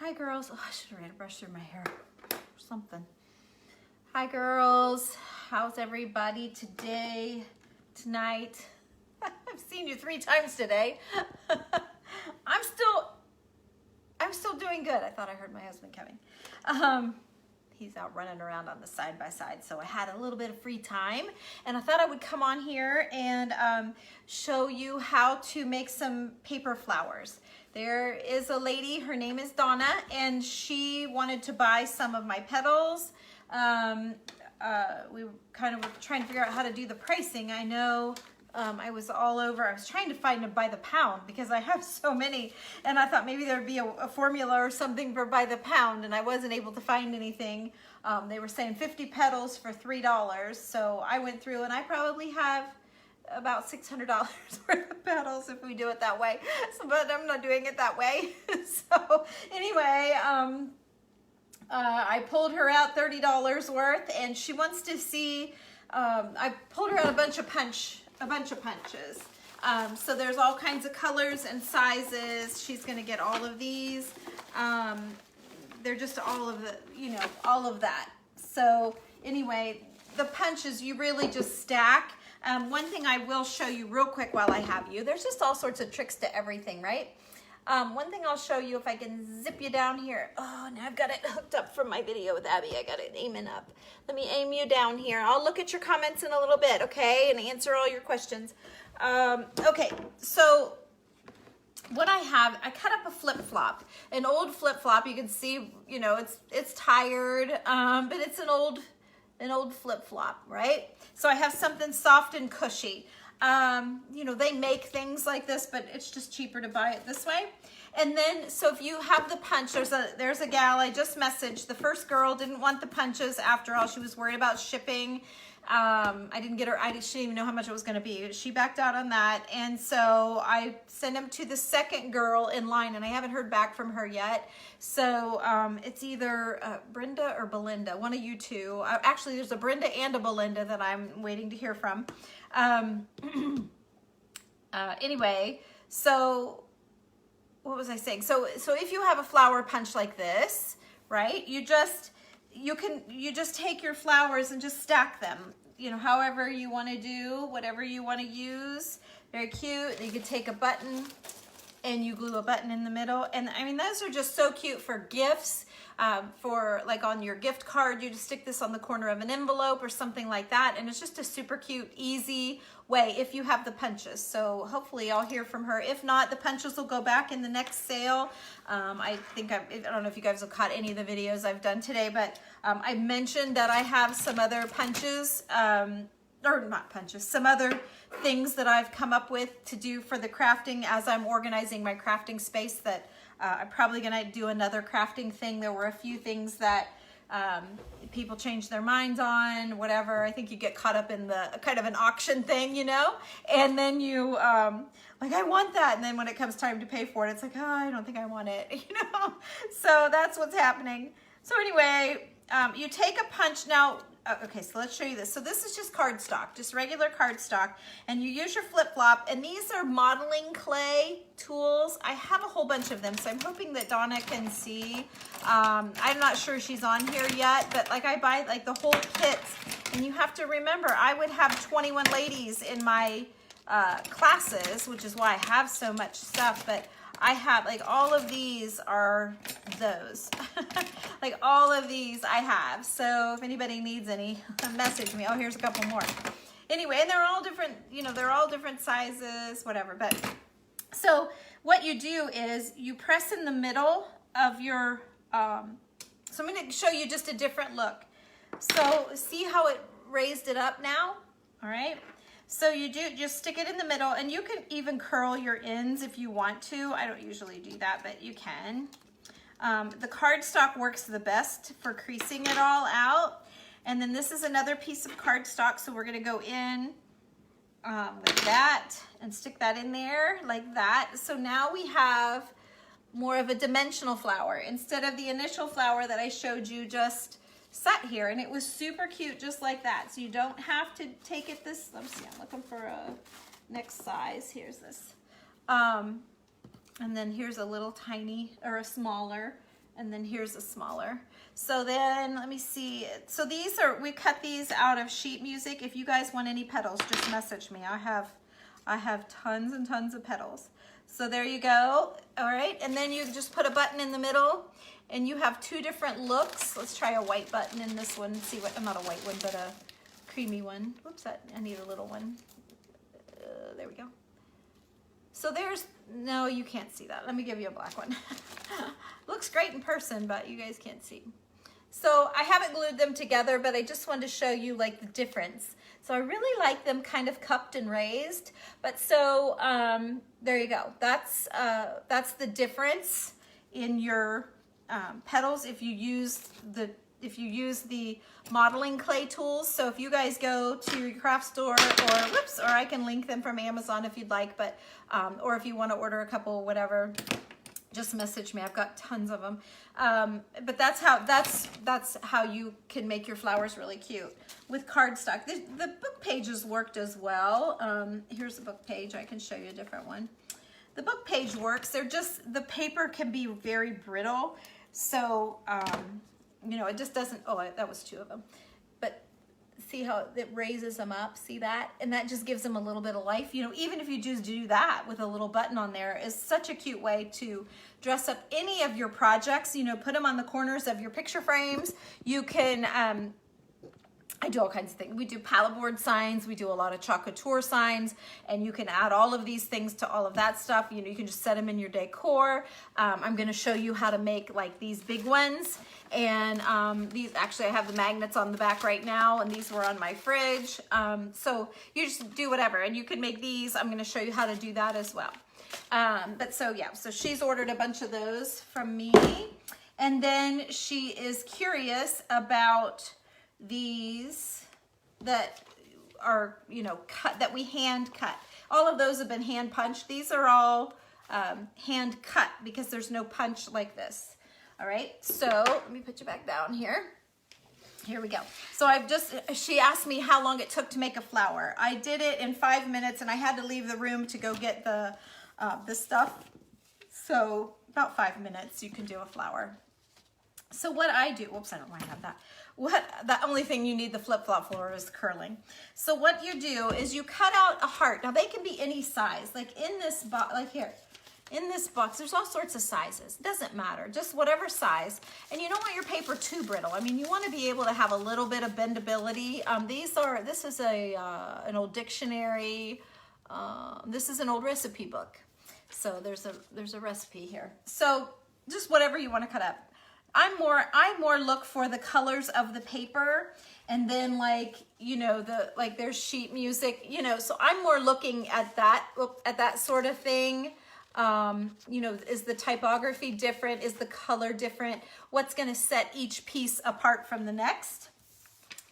Hi girls. Oh, I should have ran a brush through my hair or something. Hi girls. How's everybody today, tonight? I've seen you 3 times today. I'm still doing good. I thought I heard my husband coming. He's out running around on the side-by-side, so I had a little bit of free time, and I thought I would come on here and show you how to make some paper flowers. There is a lady, her name is Donna, and she wanted to buy some of my petals. We kind of were trying to figure out how to do the pricing. I know I was all over. I was trying to find them by the pound because I have so many, and I thought maybe there'd be a formula or something for by the pound, and I wasn't able to find anything. They were saying 50 petals for $3, so I went through and I probably have about $600 worth of petals if we do it that way. So, but I'm not doing it that way. So anyway, I pulled her out $30 worth, and she wants to see. I pulled her out a bunch of punches. So there's all kinds of colors and sizes. She's going to get all of these. They're just all of the, all of that. So anyway, the punches you really just stack. One thing I will show you real quick while I have you, there's just all sorts of tricks to everything, right? One thing I'll show you, if I can zip you down here. Oh, now I've got it hooked up from my video with Abby. I got it aiming up. Let me aim you down here. I'll look at your comments in a little bit, okay? And answer all your questions. Okay, so what I have, I cut up a flip-flop. An old flip-flop, you can see, it's tired, but it's an old flip-flop, right? So I have something soft and cushy. They make things like this, but it's just cheaper to buy it this way. And then, so if you have the punch, there's a gal I just messaged. The first girl didn't want the punches after all. She was worried about shipping. I didn't get her, she didn't even know how much it was going to be. She backed out on that. And so I sent them to the second girl in line, and I haven't heard back from her yet. So it's either Brenda or Belinda, one of you two. Actually, there's a Brenda and a Belinda that I'm waiting to hear from. Anyway, so what was I saying? So if you have a flower punch like this, right, you just take your flowers and just stack them, however you want to do, whatever you want to use. Very cute. You could take a button and you glue a button in the middle. And I mean, those are just so cute for gifts, for like on your gift card, you just stick this on the corner of an envelope or something like that. And it's just a super cute, easy way if you have the punches. So hopefully I'll hear from her. If not, the punches will go back in the next sale. I don't know if you guys have caught any of the videos I've done today, but I mentioned that I have some other punches, or not punches, some other things that I've come up with to do for the crafting as I'm organizing my crafting space that I'm probably gonna do another crafting thing. There were a few things that people change their minds on, whatever. I think you get caught up in the kind of an auction thing, and then you like, I want that, and then when it comes time to pay for it, it's like, oh, I don't think I want it, So that's what's happening. So anyway, you take a punch now. Okay, so let's show you this. So this is just cardstock, just regular cardstock, and you use your flip-flop, and these are modeling clay tools. I have a whole bunch of them, so I'm hoping that Donna can see. I'm not sure she's on here yet, but like I buy like the whole kits, and you have to remember, I would have 21 ladies in my classes, which is why I have so much stuff, but I have, like, all of these are those. Like, all of these I have. So if anybody needs any, message me. Oh, here's a couple more. Anyway, and they're all different, they're all different sizes, whatever. But so what you do is you press in the middle of your, so I'm going to show you just a different look. So see how it raised it up now? All right. So you just stick it in the middle, and you can even curl your ends if you want to. I don't usually do that, but you can. The cardstock works the best for creasing it all out. And then this is another piece of cardstock, so we're gonna go in with that and stick that in there like that. So now we have more of a dimensional flower instead of the initial flower that I showed you just sat here, and it was super cute just like that. So you don't have to take it this, let me see, I'm looking for a next size. Here's this. And then here's a little tiny, or a smaller And then here's a smaller. So then let me see. So these are, we cut these out of sheet music. If you guys want any petals, just message me. I have tons and tons of petals. So there you go. All right. And then you just put a button in the middle and you have two different looks. Let's try a white button in this one and see what, not a white one, but a creamy one. Whoops, I need a little one. There we go. So there's, no, you can't see that. Let me give you a black one. Looks great in person, but you guys can't see. So I haven't glued them together, but I just wanted to show you like the difference. So I really like them kind of cupped and raised, but so there you go. That's the difference in your petals if you use the modeling clay tools. So if you guys go to your craft store, or I can link them from Amazon if you'd like, but or if you want to order a couple, whatever, just message me. I've got tons of them. But that's how you can make your flowers really cute with cardstock. The book pages worked as well. Here's a book page. I can show you a different one. The book page works. They're just, the paper can be very brittle. So, you know, it just doesn't, oh, that was two of them. But see how it raises them up, see that? And that just gives them a little bit of life. You know, even if you just do that with a little button on there, is such a cute way to dress up any of your projects. You know, put them on the corners of your picture frames. You can, I do all kinds of things. We do palette board signs. We do a lot of choc couture signs, and you can add all of these things to all of that stuff. You know, you can just set them in your decor. I'm going to show you how to make like these big ones. And these, actually I have the magnets on the back right now, and these were on my fridge. So you just do whatever, and you can make these. I'm going to show you how to do that as well. But so yeah, so she's ordered a bunch of those from me. And then she is curious about these that are, you know, cut, that we hand cut. All of those have been hand punched. These are all hand cut because there's no punch like this. All right, so let me put you back down here. Here we go. So I've just, she asked me how long it took to make a flower. I did it in 5 minutes, and I had to leave the room to go get the stuff. So about 5 minutes you can do a flower. So what I do, whoops, I don't want to have that. The only thing you need the flip-flop for is curling. So what you do is you cut out a heart. Now they can be any size, like in this box, like here. In this box, there's all sorts of sizes. It doesn't matter, just whatever size. And you don't want your paper too brittle. I mean, you want to be able to have a little bit of bendability. This is an old dictionary. This is an old recipe book. So there's a recipe here. So just whatever you want to cut up. I more look for the colors of the paper, and then like, you know, there's sheet music, you know, so I'm more looking at that sort of thing. You know, is the typography different? Is the color different? What's going to set each piece apart from the next?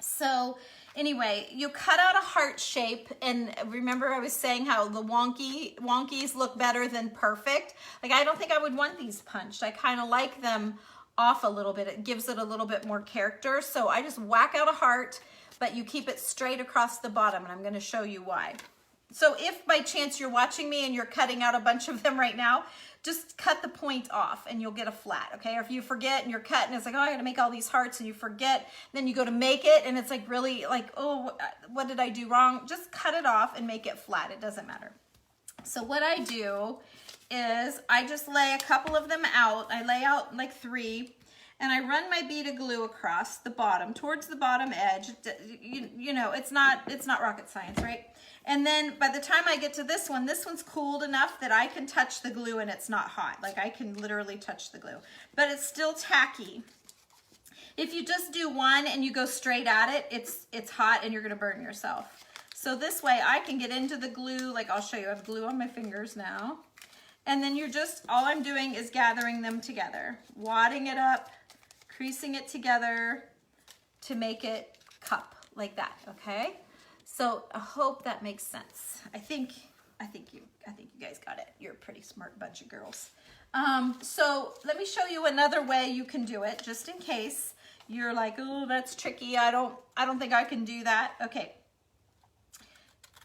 So anyway, you cut out a heart shape, and remember I was saying how the wonkies look better than perfect. Like, I don't think I would want these punched. I kind of like them off a little bit. It gives it a little bit more character. So I just whack out a heart, but you keep it straight across the bottom, and I'm going to show you why. So if by chance you're watching me and you're cutting out a bunch of them right now, just cut the point off and you'll get a flat, okay? Or if you forget and you're cutting, it's like, oh, I gotta make all these hearts, and you forget, then you go to make it and it's like really like, oh, what did I do wrong? Just cut it off and make it flat. It doesn't matter. So what I do is I just lay a couple of them out. I lay out like 3, and I run my bead of glue across the bottom, towards the bottom edge. You know, it's not rocket science, right? And then by the time I get to this one's cooled enough that I can touch the glue and it's not hot. Like, I can literally touch the glue, but it's still tacky. If you just do one and you go straight at it, it's hot and you're gonna burn yourself. So this way I can get into the glue. Like, I'll show you, I have glue on my fingers now. And then you're just, all I'm doing is gathering them together, wadding it up, creasing it together to make it cup like that, okay? So I hope that makes sense. I think you guys got it. You're a pretty smart bunch of girls. So let me show you another way you can do it, just in case you're like, oh, that's tricky. I don't think I can do that. Okay.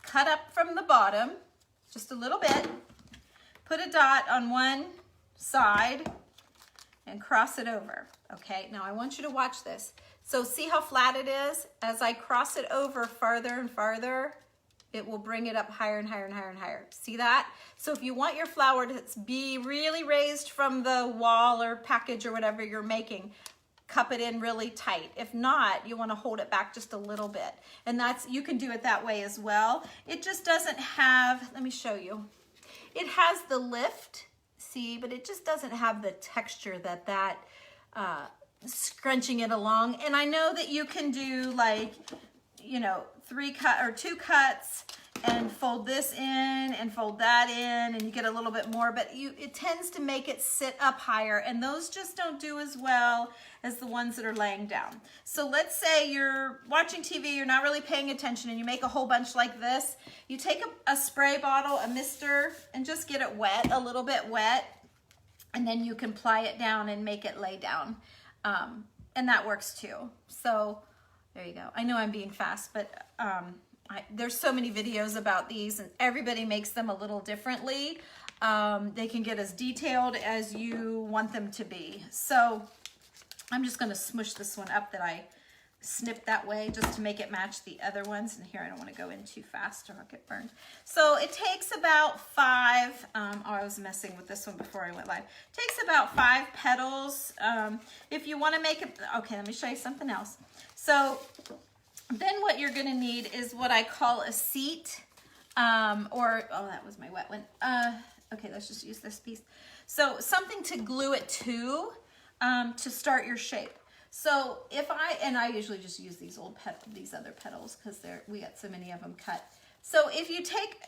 Cut up from the bottom, just a little bit. Put a dot on one side, and cross it over. Okay, now I want you to watch this. So see how flat it is? As I cross it over farther and farther, it will bring it up higher and higher and higher and higher. See that? So if you want your flower to be really raised from the wall or package or whatever you're making, cup it in really tight. If not, you want to hold it back just a little bit. And you can do it that way as well. It just doesn't have, let me show you. It has the lift, see, but it just doesn't have the texture that scrunching it along. And I know that you can do like, you know, 2 cuts and fold this in and fold that in and you get a little bit more, but it tends to make it sit up higher, and those just don't do as well as the ones that are laying down. So let's say you're watching TV, you're not really paying attention, and you make a whole bunch like this. You take a spray bottle, a mister, and just get it wet, a little bit wet, and then you can ply it down and make it lay down. And that works too. So there you go. I know I'm being fast, but there's so many videos about these, and everybody makes them a little differently. They can get as detailed as you want them to be. So I'm just going to smush this one up that I snipped that way just to make it match the other ones. And here, I don't want to go in too fast or I'll get burned. So it takes about 5, I was messing with this one before I went live. It takes about 5 petals. If you want to make it, okay, let me show you something else. So then what you're going to need is what I call a seat, oh, that was my wet one. Okay, let's just use this piece. So something to glue it to start your shape. So I usually just use these other petals because we got so many of them cut. So if you take,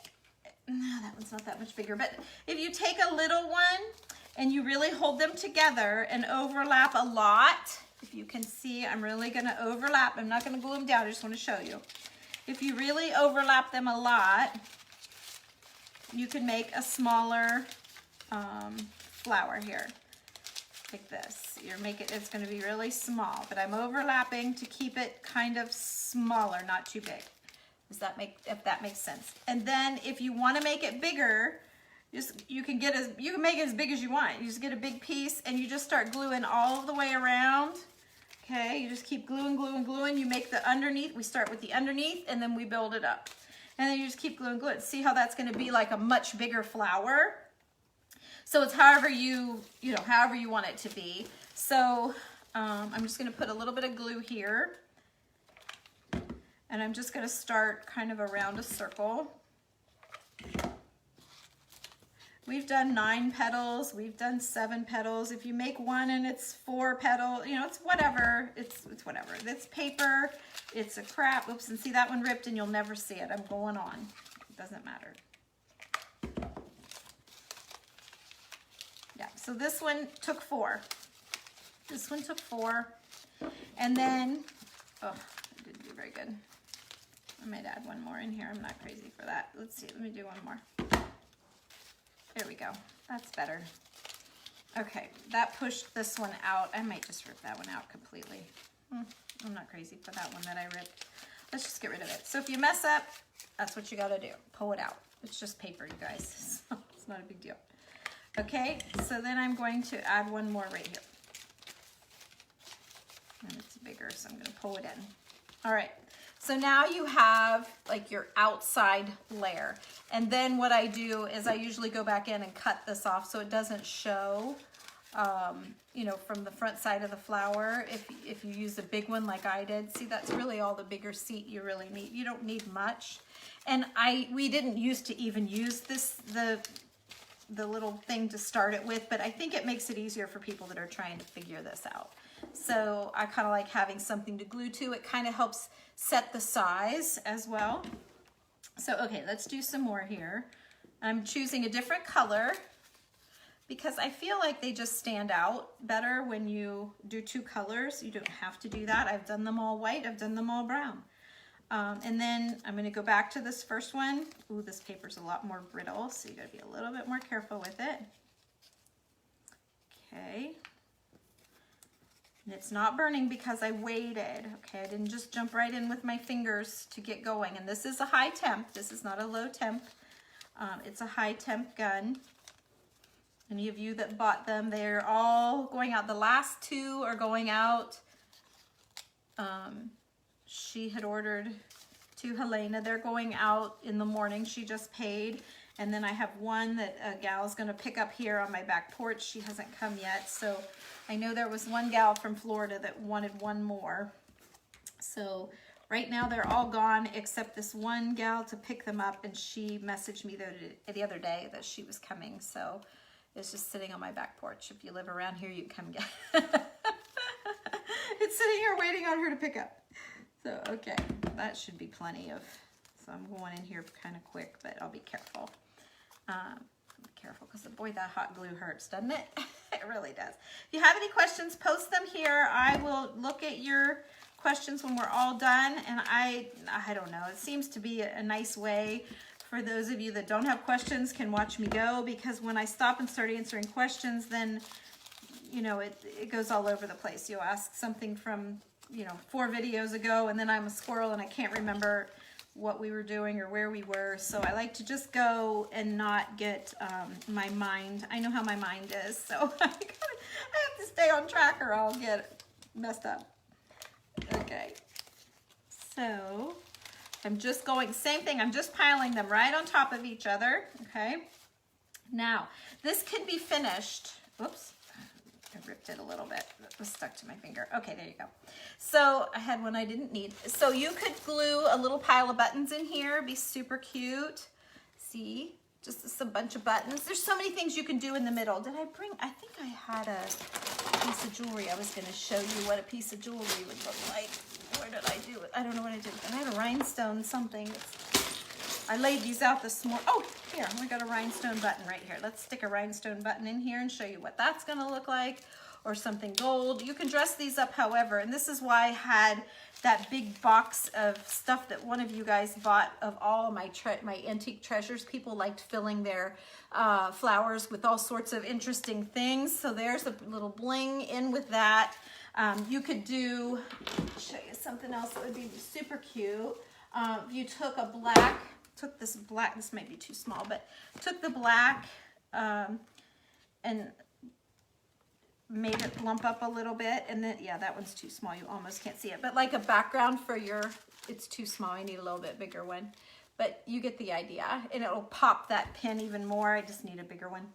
no, that one's not that much bigger, but if you take a little one and you really hold them together and overlap a lot, if you can see, I'm really going to overlap. I'm not going to glue them down. I just want to show you. If you really overlap them a lot, you can make a smaller flower here, like this. It's going to be really small, but I'm overlapping to keep it kind of smaller, not too big. If that makes sense? And then if you want to make it bigger, you can make it as big as you want. You just get a big piece and you just start gluing all the way around. Okay, you just keep gluing, gluing, gluing. You make the underneath. We start with the underneath and then we build it up. And then you just keep gluing, gluing. See how that's going to be like a much bigger flower? So it's however you want it to be. So I'm just going to put a little bit of glue here. And I'm just going to start kind of around a circle. We've done 9 petals. We've done 7 petals. If you make one and it's 4 petals, you know, it's whatever. It's whatever. It's paper. It's a crap. Oops, and see that one ripped and you'll never see it. I'm going on. It doesn't matter. Yeah, so this one took 4. This one took 4. And then, oh, I didn't do very good. I might add one more in here. I'm not crazy for that. Let's see. Let me do one more. There we go. That's better. Okay, that pushed this one out. I might just rip that one out completely. I'm not crazy for that one that I ripped. Let's just get rid of it. So if you mess up, that's what you got to do. Pull it out. It's just paper, you guys. So it's not a big deal. Okay, so then I'm going to add one more right here. And it's bigger, so I'm going to pull it in. All right. So now you have like your outside layer. And then what I do is I usually go back in and cut this off so it doesn't show, you know, from the front side of the flower. If you use a big one like I did, see, that's really all the bigger seat you really need. You don't need much. And we didn't used to even use the little thing to start it with, but I think it makes it easier for people that are trying to figure this out. So I kind of like having something to glue to. It kind of helps set the size as well. So, okay, let's do some more here. I'm choosing a different color because I feel like they just stand out better when you do 2 colors. You don't have to do that. I've done them all white. I've done them all brown. And then I'm going to go back to this first one. Ooh, this paper's a lot more brittle, so you got to be a little bit more careful with it. Okay. And it's not burning because I waited. Okay, I didn't just jump right in with my fingers to get going. And this is a high temp. This is not a low temp. It's a high temp gun. Any of you that bought them, they're all going out. The last 2 are going out. She had ordered to Helena. They're going out in the morning. She just paid. And then I have one that a gal's gonna pick up here on my back porch. She hasn't come yet. So I know there was one gal from Florida that wanted one more. So right now they're all gone except this one gal to pick them up, and she messaged me the other day that she was coming. So it's just sitting on my back porch. If you live around here, you can come get it. It's sitting here waiting on her to pick up. So, okay, that should be plenty of, so I'm going in here kind of quick, but I'll be careful. Be careful, because boy, that hot glue hurts, doesn't it? It really does. If you have any questions, post them here. I will look at your questions when we're all done, and I don't know, it seems to be a nice way for those of you that don't have questions can watch me go, because when I stop and start answering questions, then, you know, it goes all over the place. You'll ask something from, you know, 4 videos ago, and then I'm a squirrel and I can't remember what we were doing or where we were. So I like to just go and not get my mind. I know how my mind is, so I have to stay on track or I'll get messed up. Okay, so I'm just going, same thing, I'm just piling them right on top of each other, okay? Now, this can be finished, whoops, I ripped it a little bit, it was stuck to my finger. Okay, there you go. So I had one I didn't need. So you could glue a little pile of buttons in here, be super cute. See, just a bunch of buttons. There's so many things you can do in the middle. Did I bring, I think I had a piece of jewelry. I was gonna show you what a piece of jewelry would look like. Where did I do it? I don't know what I did. I had a rhinestone something. I laid these out this morning. Oh, here, we got a rhinestone button right here. Let's stick a rhinestone button in here and show you what that's gonna look like, or something gold. You can dress these up however, and this is why I had that big box of stuff that one of you guys bought of all of my antique treasures. People liked filling their flowers with all sorts of interesting things. So there's a little bling in with that. You could do, show you something else that would be super cute. If you took a black, this might be too small, but took the black and made it lump up a little bit, and then, yeah, that one's too small, you almost can't see it, but like a background for your, it's too small, I need a little bit bigger one, but you get the idea, and it'll pop that pin even more. I just need a bigger one.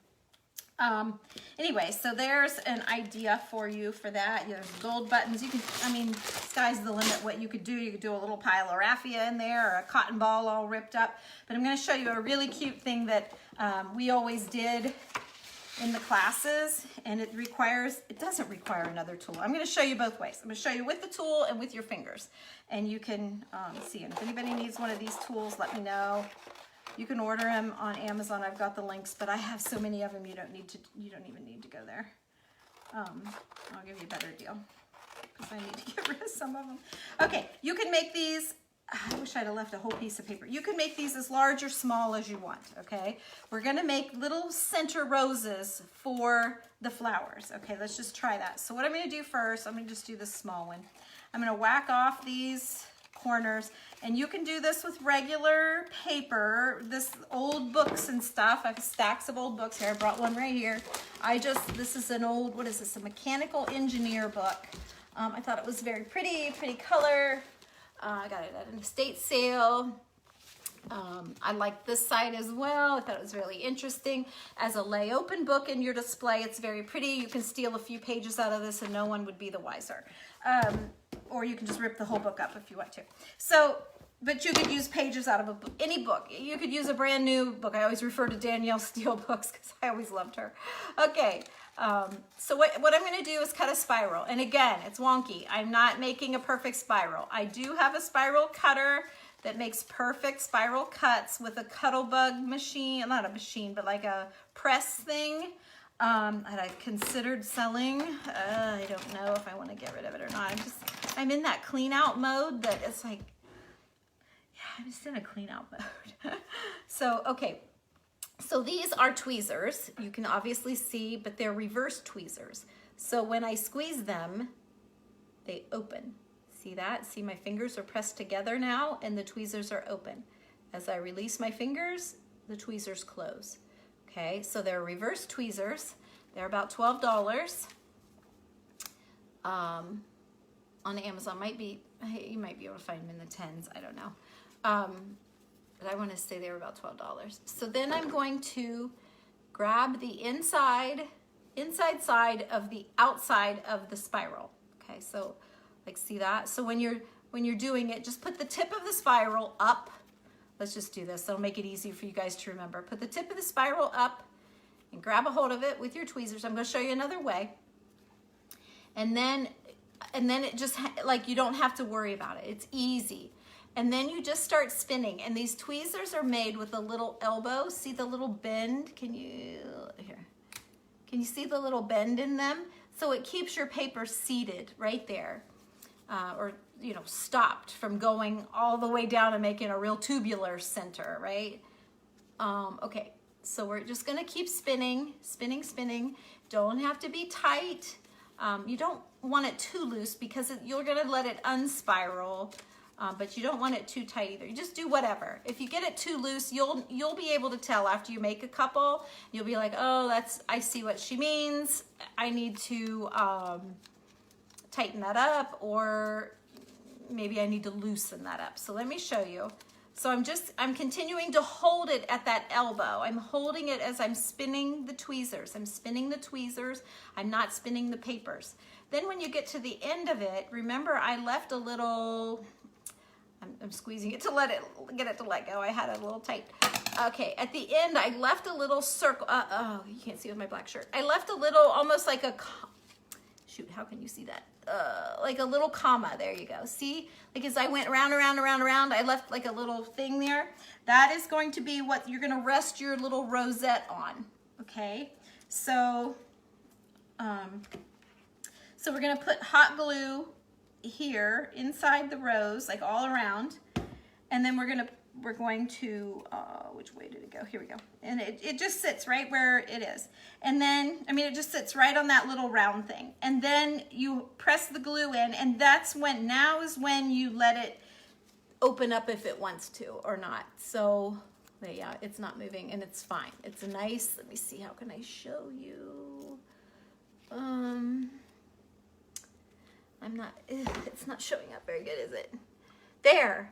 Anyway, so there's an idea for you for that. There's gold buttons. You can, I mean, sky's the limit what you could do. You could do a little pile of raffia in there, or a cotton ball all ripped up, but I'm going to show you a really cute thing that we always did in the classes, and it doesn't require another tool. I'm going to show you both ways. I'm going to show you with the tool and with your fingers, and you can see. And if anybody needs one of these tools, let me know. You can order them on Amazon. I've got the links, but I have so many of them. You don't even need to go there. I'll give you a better deal because I need to get rid of some of them. Okay, you can make these. I wish I'd have left a whole piece of paper. You can make these as large or small as you want, okay? We're gonna make little center roses for the flowers. Okay, let's just try that. So what I'm gonna do first, I'm gonna just do this small one. I'm gonna whack off these corners, and you can do this with regular paper, this old books and stuff. I have stacks of old books here. I brought one right here. This is an old, what is this? A mechanical engineer book. I thought it was very pretty color. I got it at an estate sale. I like this side as well. I thought it was really interesting. As a lay open book in your display, it's very pretty. You can steal a few pages out of this and no one would be the wiser. Or you can just rip the whole book up if you want to. So, but you could use pages out of any book. You could use a brand new book. I always refer to Danielle Steele books because I always loved her. Okay. So what I'm going to do is cut a spiral. And again, it's wonky. I'm not making a perfect spiral. I do have a spiral cutter that makes perfect spiral cuts with a Cuttlebug machine, not a machine, but like a press thing that I've considered selling. I don't know if I want to get rid of it or not. I'm in that clean out mode that it's like, yeah, I'm just in a clean out mode. So, okay. So these are tweezers, you can obviously see, but they're reverse tweezers. So when I squeeze them, they open. See that? See, my fingers are pressed together now and the tweezers are open. As I release my fingers, the tweezers close. Okay, so they're reverse tweezers. They're about $12 on Amazon. You might be able to find them in the 10s. I don't know. But I want to say they were about $12. So then I'm going to grab the inside side of the outside of the spiral. Okay, so like see that? So when you're doing it, just put the tip of the spiral up. Let's just do this. That'll make it easy for you guys to remember. Put the tip of the spiral up and grab a hold of it with your tweezers. I'm going to show you another way. And then it just, like, you don't have to worry about it. It's easy. And then you just start spinning. And these tweezers are made with a little elbow. See the little bend? Can you see the little bend in them? So it keeps your paper seated right there. Or, you know, stopped from going all the way down and making a real tubular center, right? Okay, so we're just gonna keep spinning, spinning, spinning. Don't have to be tight. You don't want it too loose because you're gonna let it unspiral, but you don't want it too tight either. You just do whatever. If you get it too loose, you'll be able to tell after you make a couple. You'll be like, oh, I see what she means. I need to tighten that up, or maybe I need to loosen that up. So let me show you. So I'm continuing to hold it at that elbow. I'm holding it as I'm spinning the tweezers. I'm spinning the tweezers. I'm not spinning the papers. Then when you get to the end of it, remember I left a little, I'm squeezing it to get it to let go. I had it a little tight. Okay, at the end, I left a little circle. Oh, you can't see with my black shirt. I left a little, almost like a, shoot, how can you see that? Like a little comma, there you go. See, like as I went around, I left like a little thing there. That is going to be what you're gonna rest your little rosette on, okay? So, so we're gonna put hot glue here inside the rose, like all around, and then we're going to, which way did it go? Here we go. And it just sits right where it is. And then, I mean, it just sits right on that little round thing. And then you press the glue in, and now is when you let it open up if it wants to or not. So, but yeah, it's not moving and it's fine. It's a nice, let me see, how can I show you? It's not showing up very good, is it? There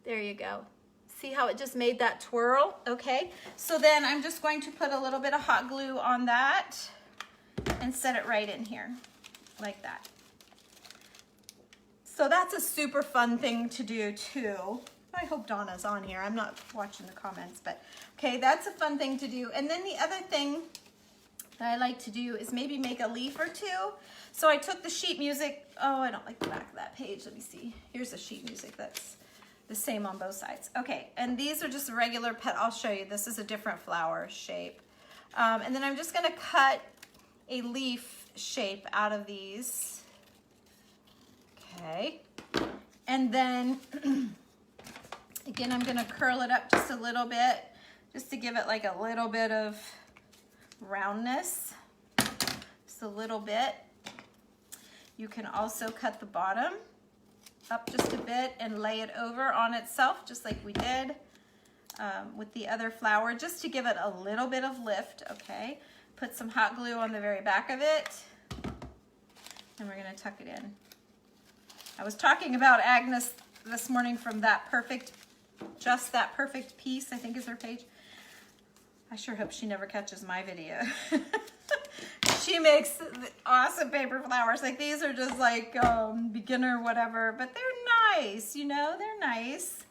you go. See how it just made that twirl? Okay, so then I'm just going to put a little bit of hot glue on that and set it right in here, like that. So that's a super fun thing to do too. I hope Donna's on here. I'm not watching the comments, but okay, that's a fun thing to do. And then the other thing that I like to do is maybe make a leaf or two. So I took the sheet music. Oh, I don't like the back of that page. Let me see. Here's the sheet music that's the same on both sides. Okay, and these are just regular I'll show you. This is a different flower shape. And then I'm just gonna cut a leaf shape out of these. Okay, and then again, I'm gonna curl it up just a little bit, just to give it like a little bit of roundness, just a little bit. You can also cut the bottom up just a bit and lay it over on itself, just like we did with the other flower, just to give it a little bit of lift, okay? Put some hot glue on the very back of it, and we're gonna tuck it in. I was talking about Agnes this morning from Just That Perfect Piece, I think is her page. I sure hope she never catches my video. She makes awesome paper flowers. Like, these are just like beginner whatever, but they're nice, you know, they're nice,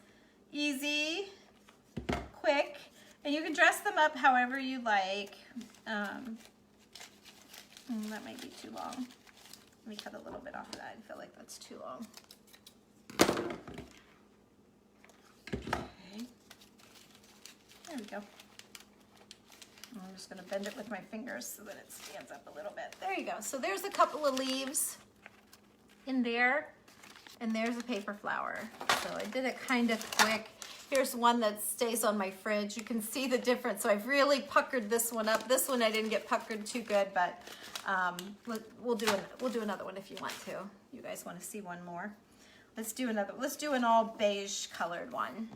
easy, quick, and you can dress them up however you like. That might be too long. Let me cut a little bit off of that. I feel like that's too long. Okay, there we go. I'm just gonna bend it with my fingers so that it stands up a little bit. There you go. So there's a couple of leaves in there, and there's a paper flower. So I did it kind of quick. Here's one that stays on my fridge. You can see the difference. So I've really puckered this one up. This one I didn't get puckered too good, but we'll do another one if you want to. You guys want to see one more? Let's do another. Let's do an all beige colored one.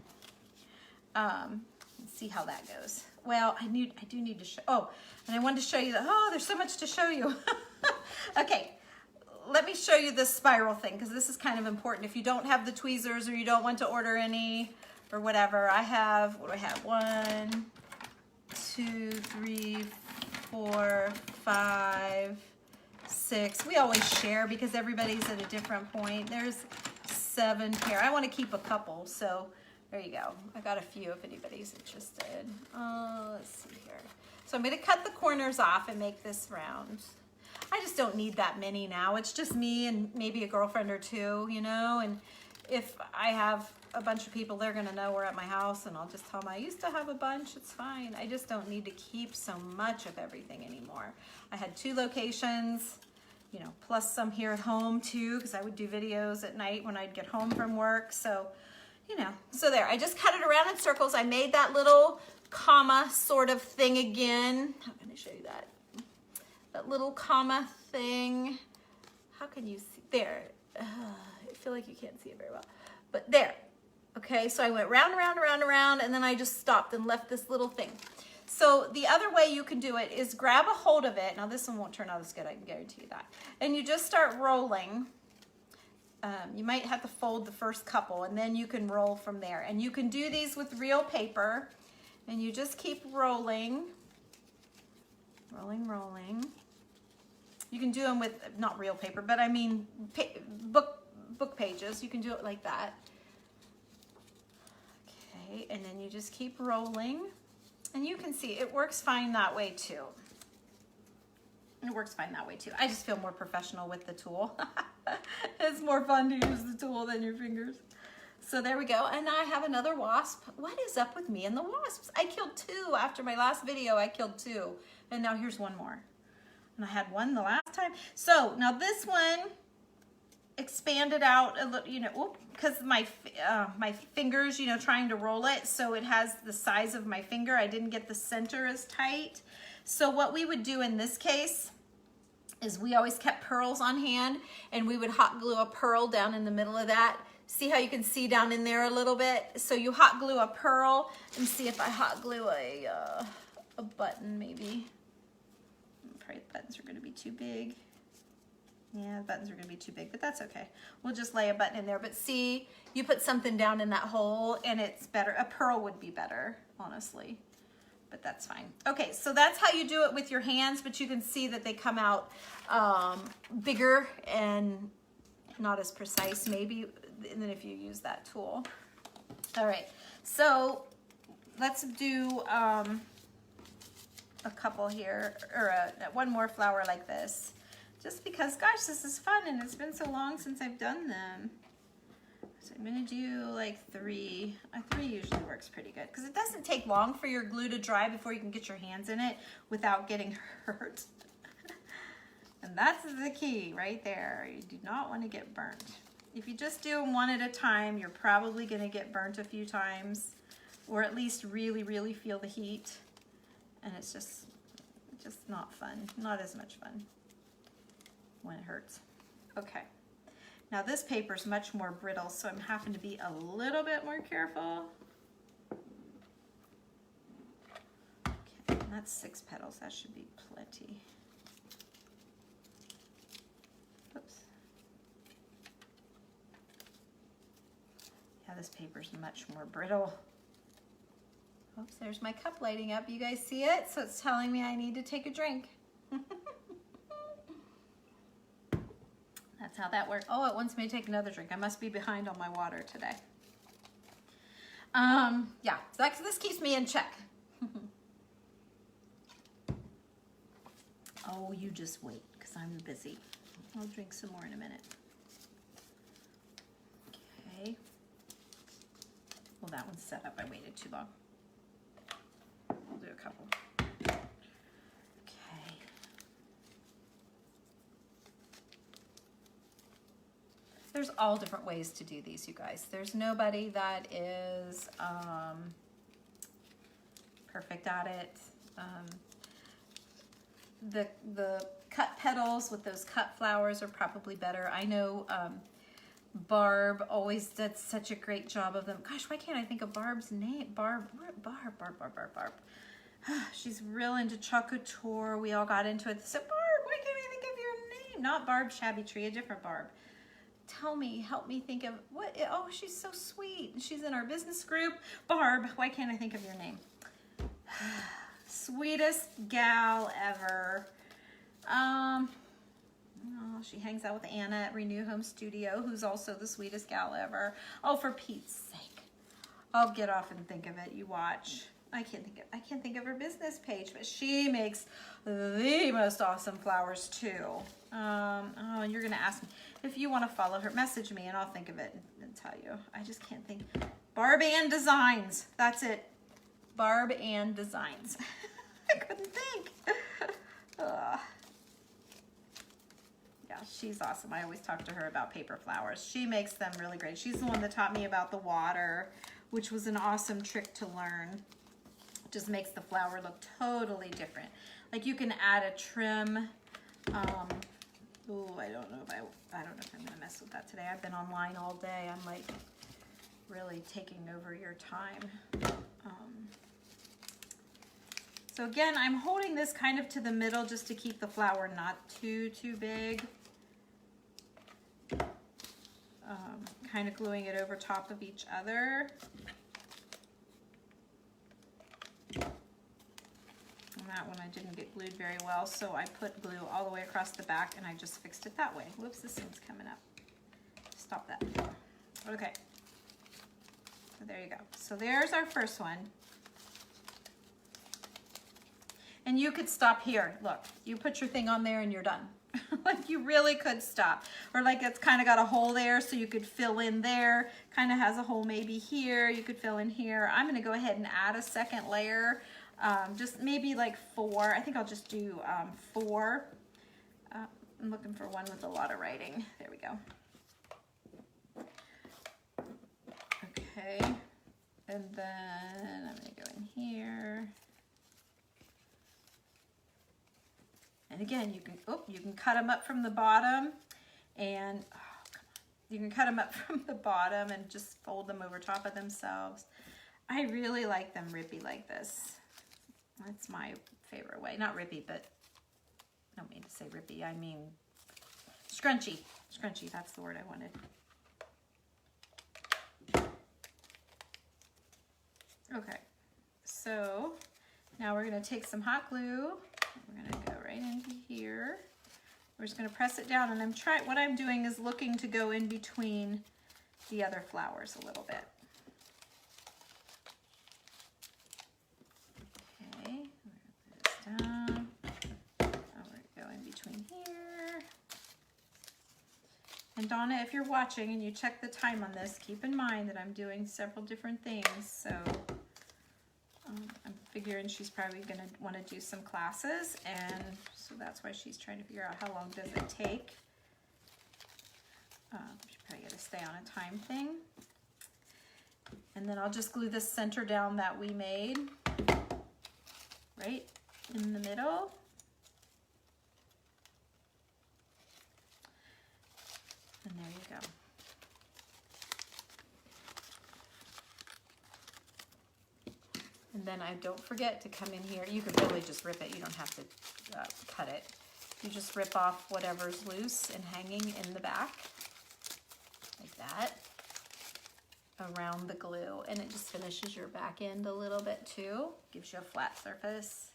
Let's see how that goes. well, I do need to show, oh, and I wanted to show you that, oh, there's so much to show you. Okay, let me show you this spiral thing, because this is kind of important. If you don't have the tweezers or you don't want to order any or whatever, I have, what do I have? 1, 2, 3, 4, 5, 6. We always share because everybody's at a different point. There's 7 pair. I want to keep a couple, so there you go. I got a few if anybody's interested. Let's see here. So I'm going to cut the corners off and make this round. I just don't need that many now. It's just me and maybe a girlfriend or two, you know, and if I have a bunch of people, they're going to know we're at my house, and I'll just tell them I used to have a bunch. It's fine. I just don't need to keep so much of everything anymore. I had 2 locations, you know, plus some here at home too, because I would do videos at night when I'd get home from work. So, you know, so there, I just cut it around in circles. I made that little comma sort of thing again. I'm going to show you that. That little comma thing. How can you see? There. I feel like you can't see it very well. But there. Okay, so I went round, around, around, around, and then I just stopped and left this little thing. So the other way you can do it is grab a hold of it. Now this one won't turn out as good, I can guarantee you that. And you just start rolling. You might have to fold the first couple, and then you can roll from there. And you can do these with real paper, and you just keep rolling. Rolling, rolling. You can do them with, not real paper, but I mean book pages. You can do it like that. Okay, and then you just keep rolling. And you can see it works fine that way too. It works fine that way too. I just feel more professional with the tool. It's more fun to use the tool than your fingers. So there we go. And now I have another wasp. What is up with me and the wasps? I killed 2 after my last video. I killed 2. And now here's one more. And I had one the last time. So now this one expanded out a little, you know, because my fingers, you know, trying to roll it, so it has the size of my finger. I didn't get the center as tight. So what we would do in this case is we always kept pearls on hand, and we would hot glue a pearl down in the middle of that. See how you can see down in there a little bit? So you hot glue a pearl, and see if I hot glue a button maybe. Probably the buttons are going to be too big. Yeah, the buttons are going to be too big, but that's okay. We'll just lay a button in there. But see, you put something down in that hole, and it's better. A pearl would be better, honestly, but that's fine. Okay, so that's how you do it with your hands, but you can see that they come out bigger and not as precise maybe than if you use that tool. All right, so let's do a couple here, or one more flower like this, just because, gosh, this is fun, and it's been so long since I've done them. So I'm gonna do like 3. 3 usually works pretty good, because it doesn't take long for your glue to dry before you can get your hands in it without getting hurt. And that's the key right there. You do not want to get burnt. If you just do them one at a time, you're probably gonna get burnt a few times, or at least really, really feel the heat. And it's just not fun, not as much fun when it hurts. Okay, now this paper is much more brittle, so I'm having to be a little bit more careful. Okay, that's 6 petals, that should be plenty. Oops. Yeah, this paper's much more brittle. Oops, there's my cup lighting up. You guys see it? So it's telling me I need to take a drink. That's how that works. Oh, it wants me to take another drink. I must be behind on my water today. Yeah, so this keeps me in check. Oh, you just wait, because I'm busy. I'll drink some more in a minute. Okay. Well, that one's set up. I waited too long. We'll do a couple. Okay. There's all different ways to do these, you guys. There's nobody that is perfect at it. The cut petals with those cut flowers are probably better. I know Barb always did such a great job of them. Gosh, why can't I think of Barb's name? Barb. She's real into chocolate tour. We all got into it. So Barb, why can't I think of your name? Not Barb Shabby Tree, a different Barb. Tell me, help me think of what, oh, she's so sweet. She's in our business group. Barb, why can't I think of your name? Sweetest gal ever. Oh, she hangs out with Anna at Renew Home Studio, who's also the sweetest gal ever. Oh, for Pete's sake. I'll get off and think of it. You watch. I can't think of her business page, but she makes the most awesome flowers too. Oh, and you're gonna ask me if you want to follow her. Message me and I'll think of it and tell you. I just can't think. Barb Ann Designs. That's it. Barb Ann Designs. I couldn't think. Yeah, she's awesome. I always talk to her about paper flowers. She makes them really great. She's the one that taught me about the water, which was an awesome trick to learn. Just makes the flower look totally different. Like you can add a trim. Oh, I don't know if I'm gonna mess with that today. I've been online all day. I'm like really taking over your time. So again, I'm holding this kind of to the middle just to keep the flower not too big. Kind of gluing it over top of each other. And that one I didn't get glued very well, so I put glue all the way across the back and I just fixed it that way. Whoops, this thing's coming up. Stop that. Okay. So there you go. So there's our first one. And you could stop here. Look, you put your thing on there and you're done. Like you really could stop. Or like it's kind of got a hole there so you could fill in there. Kind of has a hole maybe here. You could fill in here. I'm going to go ahead and add a second layer. Just maybe like 4. I think I'll just do 4. I'm looking for one with a lot of writing. There we go. Okay. And then I'm going to go in here. And again, you can cut them up from the bottom and you can cut them up from the bottom and just fold them over top of themselves. I really like them rippy like this. That's my favorite way. Not rippy, but I don't mean to say rippy. I mean scrunchy. Scrunchy, that's the word I wanted. Okay, so now we're going to take some hot glue. We're going to go right into here. We're just going to press it down, and what I'm doing is looking to go in between the other flowers a little bit. Okay, put this down. Now we're going to go in between here. And Donna, if you're watching and you check the time on this, keep in mind that I'm doing several different things, so I'm figuring she's probably going to want to do some classes, and so that's why she's trying to figure out how long does it take. She's probably got to stay on a time thing. And then I'll just glue this center down that we made right in the middle. And there you go. And then don't forget to come in here. You can really just rip it. You don't have to cut it. You just rip off whatever's loose and hanging in the back, like that, around the glue. And it just finishes your back end a little bit too. Gives you a flat surface.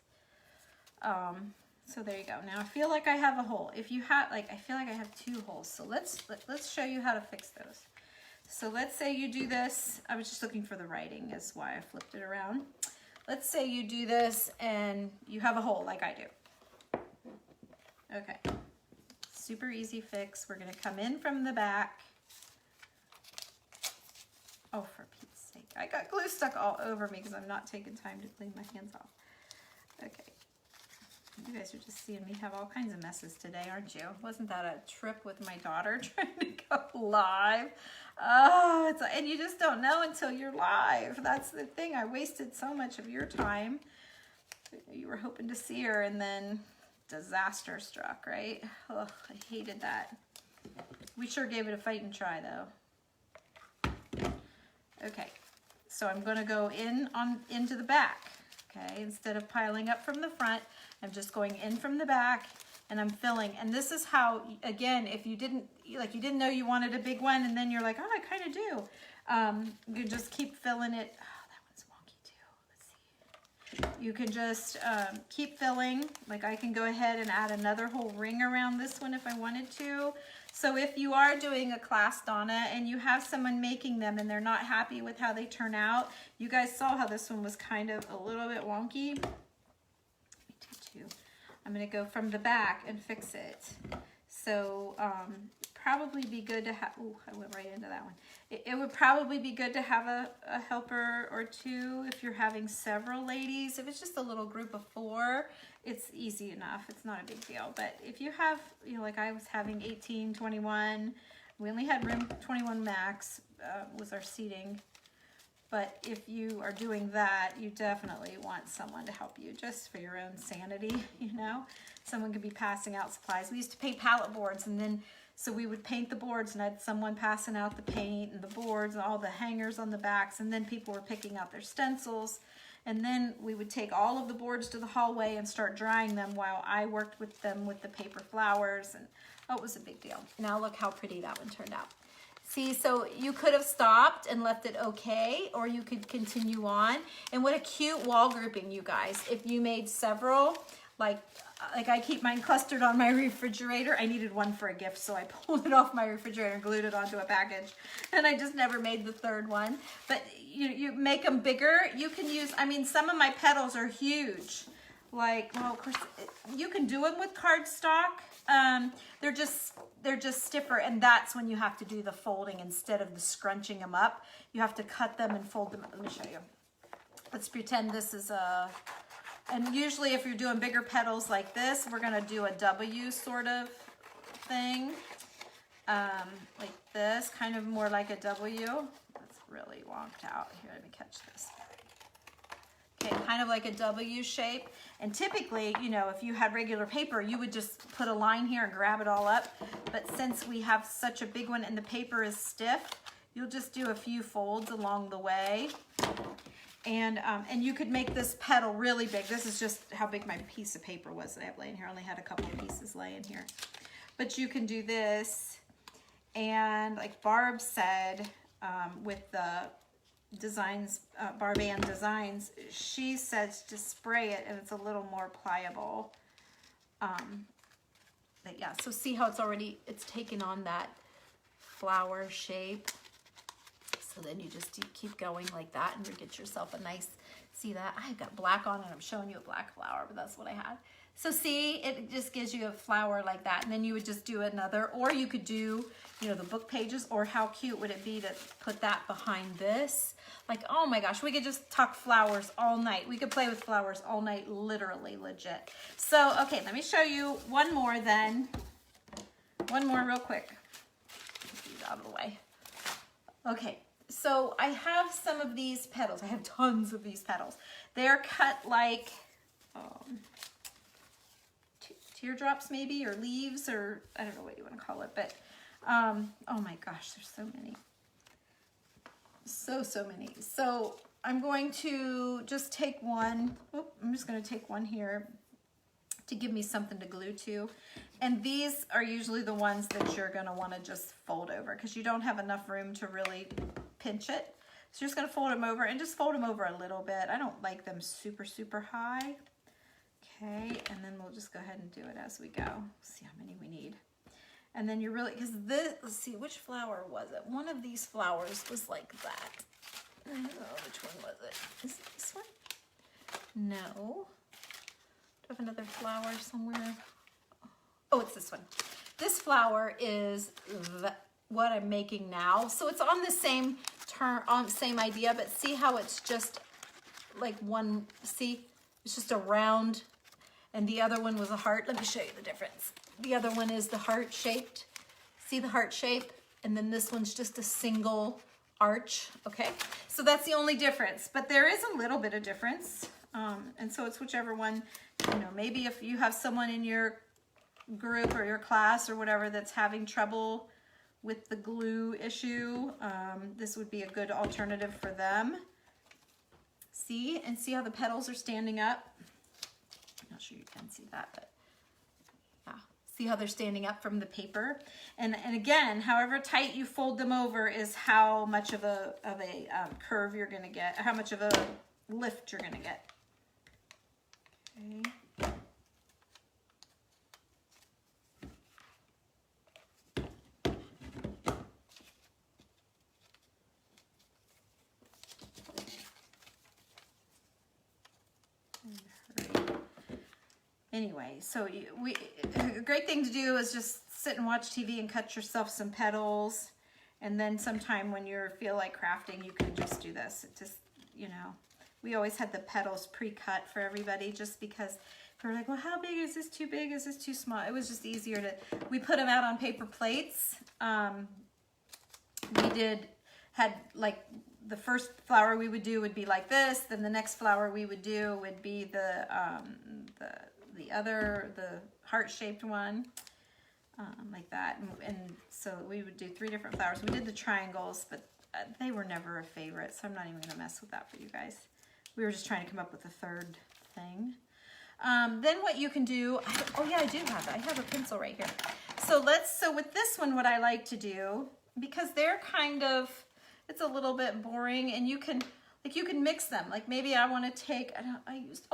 So there you go. Now I feel like I have a hole. If you have, I feel like I have 2 holes. So let's show you how to fix those. So let's say you do this. I was just looking for the writing, is why I flipped it around. Let's say you do this and you have a hole like I do. Okay, super easy fix. We're gonna come in from the back. Oh, for Pete's sake. I got glue stuck all over me because I'm not taking time to clean my hands off. Okay. You guys are just seeing me have all kinds of messes today, aren't you? Wasn't that a trip with my daughter trying to go live? Oh, and you just don't know until you're live. That's the thing. I wasted so much of your time. You were hoping to see her, and then disaster struck, right? Oh, I hated that. We sure gave it a fighting try, though. Okay, so I'm going to go into the back. Okay, instead of piling up from the front, I'm just going in from the back and I'm filling. And this is how, again, if you didn't know you wanted a big one and then you're like, oh, I kind of do. You just keep filling it. Oh, that one's wonky too. Let's see. You can just keep filling. Like I can go ahead and add another whole ring around this one if I wanted to. So if you are doing a class, Donna, and you have someone making them and they're not happy with how they turn out, you guys saw how this one was kind of a little bit wonky. Let me do two. I'm going to go from the back and fix it. So probably be good to have, ooh, I went right into that one. It would probably be good to have a helper or two if you're having several ladies. If it's just a little group of 4, it's easy enough. It's not a big deal. But if you have, you know, like I was having 18, 21, we only had room 21 max was our seating. But if you are doing that, you definitely want someone to help you just for your own sanity, you know. Someone could be passing out supplies. We used to paint pallet boards, and then so we would paint the boards and I had someone passing out the paint and the boards and all the hangers on the backs, and then people were picking out their stencils. And then we would take all of the boards to the hallway and start drying them while I worked with them with the paper flowers. And oh, it was a big deal. Now look how pretty that one turned out. See, so you could have stopped and left it okay, or you could continue on. And what a cute wall grouping, you guys. If you made several, like I keep mine clustered on my refrigerator. I needed one for a gift, so I pulled it off my refrigerator and glued it onto a package. And I just never made the third one. But you make them bigger. You can use, I mean, some of my petals are huge. Like, well, of course, you can do them with cardstock. They're just stiffer, and that's when you have to do the folding instead of the scrunching them up. You have to cut them and fold them. Let me show you. Let's pretend this is a, and usually if you're doing bigger petals like this, we're gonna do a W sort of thing. Like this, kind of more like a W. That's really wonked out. Here, let me catch this. Okay, kind of like a W shape. And typically, you know, if you had regular paper, you would just put a line here and grab it all up. But since we have such a big one and the paper is stiff, you'll just do a few folds along the way. And you could make this petal really big. This is just how big my piece of paper was that I have laying here. I only had a couple of pieces laying here. But you can do this. And like Barb said, with the designs, Barban Designs, she says to spray it and it's a little more pliable. But yeah, so see how it's taken on that flower shape. So then you just keep going like that and you get yourself a nice, see that? I've got black on and I'm showing you a black flower, but that's what I had. So see, it just gives you a flower like that. And then you would just do another, or you could do, you know, the book pages, or how cute would it be to put that behind this? Like, oh my gosh, we could just tuck flowers all night. We could play with flowers all night, literally, legit. So, okay, let me show you one more then. One more real quick. Get these out of the way. Okay, so I have some of these petals. I have tons of these petals. They're cut like teardrops maybe, or leaves, or I don't know what you want to call it, but oh my gosh, there's so many. So many. So I'm going to just take one. I'm just going to take one here to give me something to glue to. And these are usually the ones that you're going to want to just fold over because you don't have enough room to really pinch it. So you're just going to fold them over and just fold them over a little bit. I don't like them super, super high. Okay, and then we'll just go ahead and do it as we go. See how many we need. And then you're really, because this, let's see, which flower was it? One of these flowers was like that. I don't know, which one was it? Is it this one? No. Do I have another flower somewhere? Oh, it's this one. This flower is what I'm making now. So it's on the same same idea, but see how it's just like one, see? It's just a round, and the other one was a heart. Let me show you the difference. The other one is the heart shaped. See the heart shape? And then this one's just a single arch, okay? So that's the only difference, but there is a little bit of difference. And so it's whichever one, you know, maybe if you have someone in your group or your class or whatever that's having trouble with the glue issue, this would be a good alternative for them. see, and see how the petals are standing up. I'm not sure you can see that, but yeah. See how they're standing up from the paper? And again, however tight you fold them over is how much of a curve you're gonna get, how much of a lift you're gonna get. Okay. Anyway, so a great thing to do is just sit and watch TV and cut yourself some petals. And then sometime when you feel like crafting, you can just do this. It just, you know, we always had the petals pre-cut for everybody just because we were like, well, how big is this? Too big? Is this too small? It was just easier to, we put them out on paper plates. Had like the first flower we would do would be like this. Then the next flower we would do would be the heart-shaped one, like that. And so we would do 3 different flowers. We did the triangles, but they were never a favorite, so I'm not even gonna mess with that for you guys. We were just trying to come up with a third thing. Then what you can do, oh yeah, I do have it. I have a pencil right here. So with this one, what I like to do, because they're kind of, it's a little bit boring, and you can mix them. Like maybe I want to take,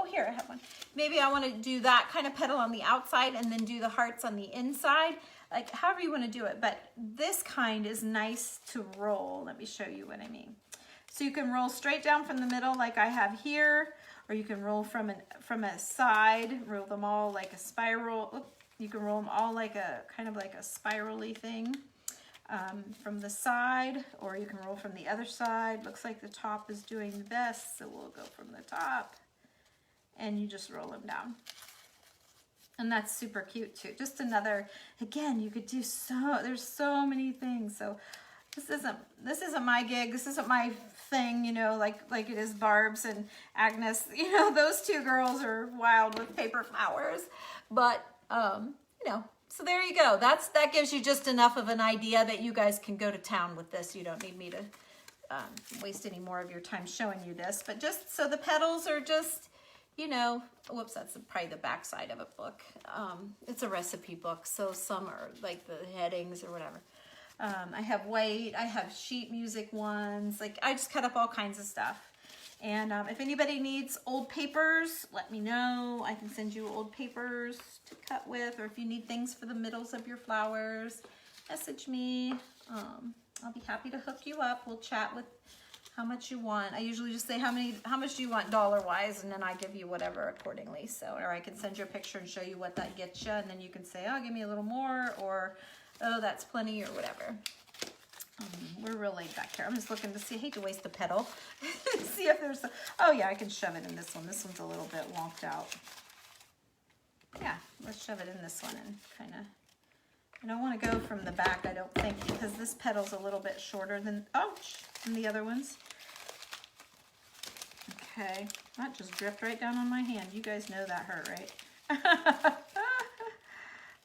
here I have one. Maybe I want to do that kind of petal on the outside and then do the hearts on the inside. Like however you want to do it. But this kind is nice to roll. Let me show you what I mean. So you can roll straight down from the middle like I have here, or you can roll from a side, roll them all like a spiral. Oops, you can roll them all like a kind of like a spirally thing. From the side, or you can roll from the other side. Looks like the top is doing the best, so we'll go from the top, and you just roll them down. And that's super cute too. Just another, again, you could do there's so many things. So this isn't my gig, this isn't my thing, you know, like it is Barb's and Agnes. You know, those 2 girls are wild with paper flowers. But you know, so there you go. That gives you just enough of an idea that you guys can go to town with this. You don't need me to waste any more of your time showing you this. But just so the petals are just, you know, whoops, that's probably the back side of a book. It's a recipe book, so some are like the headings or whatever. I have white, I have sheet music ones. Like I just cut up all kinds of stuff. And if anybody needs old papers, let me know. I can send you old papers to cut with, or if you need things for the middles of your flowers, message me. I'll be happy to hook you up. We'll chat with how much you want. I usually just say how much do you want dollar-wise, and then I give you whatever accordingly. So, or I can send you a picture and show you what that gets you, and then you can say, oh, give me a little more, or oh, that's plenty, or whatever. We're real laid back here. I'm just looking to see. I hate to waste a petal. See if there's oh yeah, I can shove it in this one. This one's a little bit wonked out. Yeah, let's shove it in this one and kind of, I don't want to go from the back, I don't think, because this petal's a little bit shorter than the other ones. Okay, that just dripped right down on my hand. You guys know that hurt, right?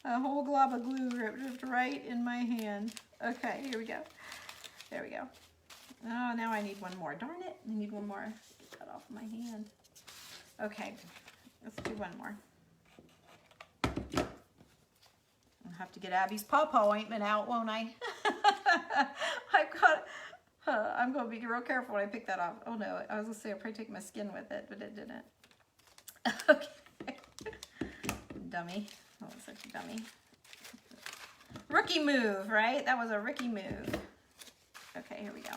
A whole glob of glue dripped right in my hand. Okay, here we go. There we go. Oh, now I need one more. Darn it, I need one more. Cut off my hand. Okay, let's do one more. I'll have to get Abby's pawpaw ointment out, won't I? I'm going to be real careful when I pick that off. Oh no, I was going to say I'll probably take my skin with it, but it didn't. Okay. Dummy. Oh, such a dummy. Rookie move, right? That was a rookie move. Okay, here we go.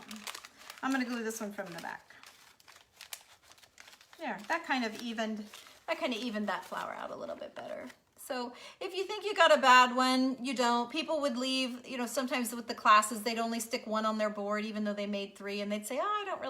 I'm going to glue this one from the back. There, that kind of evened that flower out a little bit better. So if you think you got a bad one, you don't. People would leave, you know, sometimes with the classes, they'd only stick one on their board, even though they made 3, and they'd say, oh, I didn't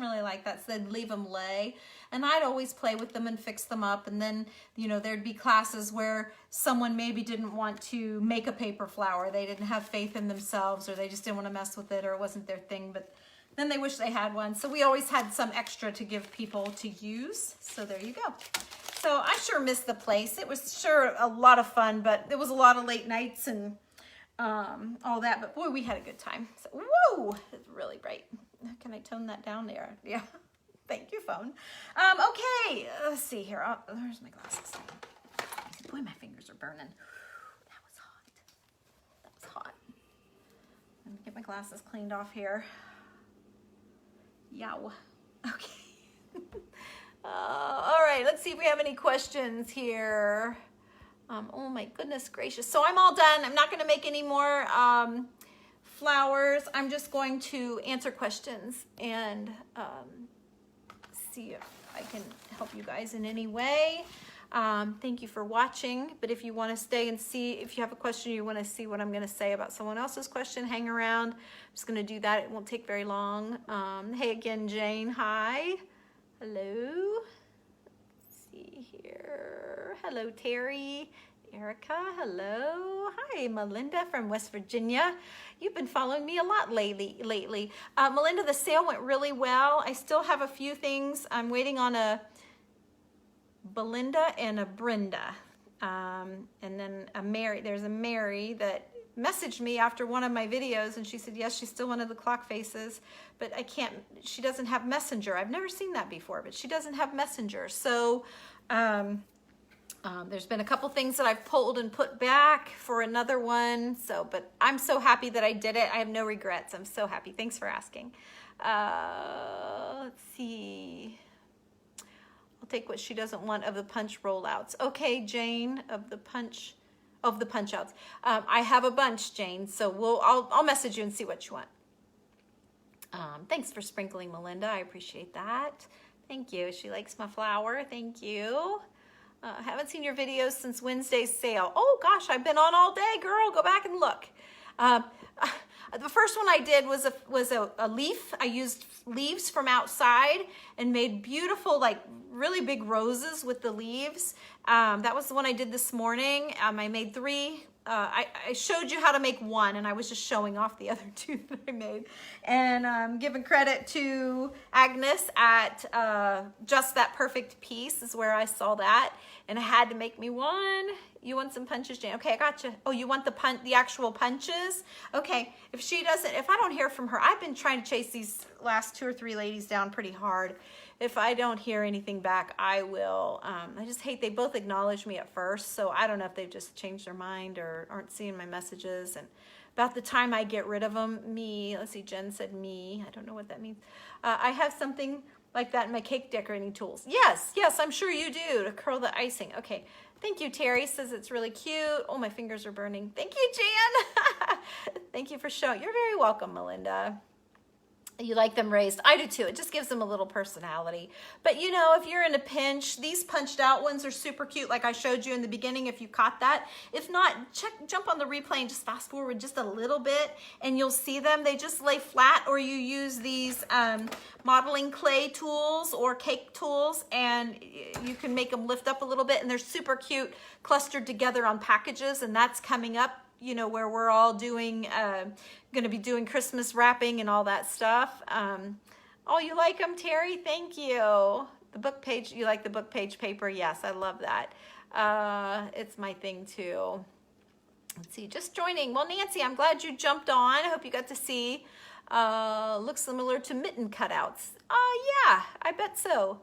really like that. So they'd leave them lay. And I'd always play with them and fix them up. And then, you know, there'd be classes where someone maybe didn't want to make a paper flower. They didn't have faith in themselves, or they just didn't want to mess with it, or it wasn't their thing, but then they wish they had one. So we always had some extra to give people to use. So there you go. So I sure missed the place. It was sure a lot of fun, but there was a lot of late nights and all that. But boy, we had a good time. So, whoa, it's really bright. Can I tone that down there? Yeah. Thank you, phone. Okay, let's see here. Where's my glasses? Boy, my fingers are burning. That was hot. That was hot. Let me get my glasses cleaned off here. Yow. Okay. All right, let's see if we have any questions here. Oh my goodness gracious. So I'm all done. I'm not going to make any more flowers. I'm just going to answer questions and see if I can help you guys in any way. Thank you for watching. But if you want to stay and see, if you have a question, you want to see what I'm going to say about someone else's question, hang around. I'm just going to do that. It won't take very long. Hey again, Jane. Hi. Hello. Let's see here. Hello, Terry. Erica, hello. Hi, Melinda from West Virginia. You've been following me a lot lately. Melinda, the sale went really well. I still have a few things. I'm waiting on a Belinda and a Brenda. And then a Mary. There's a Mary that messaged me after one of my videos, and she said, yes, she still wanted the clock faces, but I can't, she doesn't have Messenger. I've never seen that before, but she doesn't have Messenger. So, there's been a couple things that I've pulled and put back for another one. So, but I'm so happy that I did it. I have no regrets. I'm so happy. Thanks for asking. Let's see. I'll take what she doesn't want of the punch rollouts. Okay, Jane, of the punch outs. I have a bunch, Jane. So I'll message you and see what you want. Thanks for sprinkling, Melinda. I appreciate that. Thank you. She likes my flower. Thank you. Haven't seen your videos since Wednesday's sale. Oh gosh, I've been on all day, girl. Go back and look. The first one I did was a leaf. I used leaves from outside and made beautiful, like really big roses with the leaves. That was the one I did this morning. I made 3. I showed you how to make one, and I was just showing off the other 2 that I made. And giving credit to Agnes at Just That Perfect Piece is where I saw that. And I had to make me one. You want some punches, Jane? Okay, I got you. Oh, you want the actual punches? Okay, if I don't hear from her, I've been trying to chase these last 2 or 3 ladies down pretty hard. If I don't hear anything back, I will. I just hate, they both acknowledged me at first, so I don't know if they've just changed their mind or aren't seeing my messages. And about the time I get rid of them, let's see, Jen said me. I don't know what that means. I have something like that in my cake decorating tools. Yes, I'm sure you do, to curl the icing. Okay, thank you, Terry says it's really cute. Oh, my fingers are burning. Thank you, Jan. Thank you for showing. You're very welcome, Melinda. You like them raised. I do too. It just gives them a little personality. But you know, if you're in a pinch, these punched out ones are super cute, like I showed you in the beginning, if you caught that. If not, jump on the replay and just fast forward just a little bit and you'll see them. They just lay flat, or you use these modeling clay tools or cake tools, and you can make them lift up a little bit, and they're super cute clustered together on packages. And that's coming up, you know, where we're all doing, going to be doing Christmas wrapping and all that stuff. Oh, you like them, Terry? Thank you. The book page, you like the book page paper? Yes, I love that. It's my thing too. Let's see, just joining. Well, Nancy, I'm glad you jumped on. I hope you got to see. Looks similar to mitten cutouts. Yeah, I bet so.